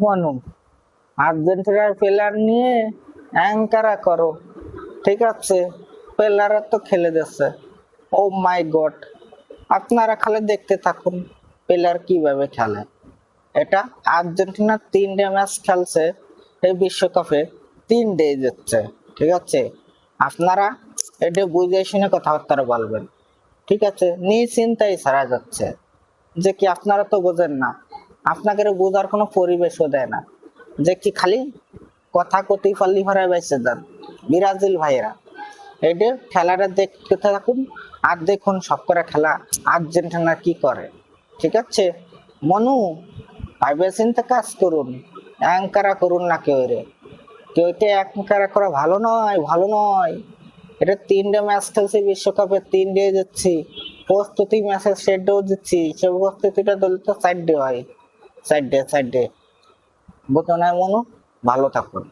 মনু, আর্জেন্টিনার প্লেয়ার নিয়ে অ্যাঙ্কারা করো, ঠিক আছে? প্লেয়াররা তো খেলে দিচ্ছে। ও মাই গড, আপনারা খালি দেখতে থাকুন প্লেয়ার কিভাবে খেলে। এটা আর্জেন্টিনা 3 ডে ম্যাচ খেলছে এই বিশ্বকাপে, 3 ডে যাচ্ছে, ঠিক আছে? আপনারা এটা বুঝে শুনে কথাবার্তা বলবেন, ঠিক আছে? নিশ্চিন্তাই ছাড়া যাচ্ছে যে কি আপনারা তো বোঝেন না, আপনাকে বোঝার কোনো পরিবেশও দেয় না, যে কি খালি কথা কতি ফাল্লি ভরায় বেঁচে দেন ব্রাজিল ভাইয়েরা। এটা খেলাটা দেখতে থাকুন আর দেখুন সব করে খেলা আর্জেন্টিনা কি করে, ঠিক আছে? মনু, ভাইবে চিন্তা কাজ করুন, অ্যাঙ্কারা করুন না কেউ রে, কেউকে অ্যাঙ্কারা করা ভালো নয়, ভালো নয়। এটা 3 ডে ম্যাচ খেলছে বিশ্বকাপে, 3 ডে যাচ্ছি, প্রস্তুতি ম্যাচের শেডও দিচ্ছি, সে প্রস্তুতিটা দল তো 4 ডে হয়, 4 ডে বুঝো না মনু? ভালো থাকুন।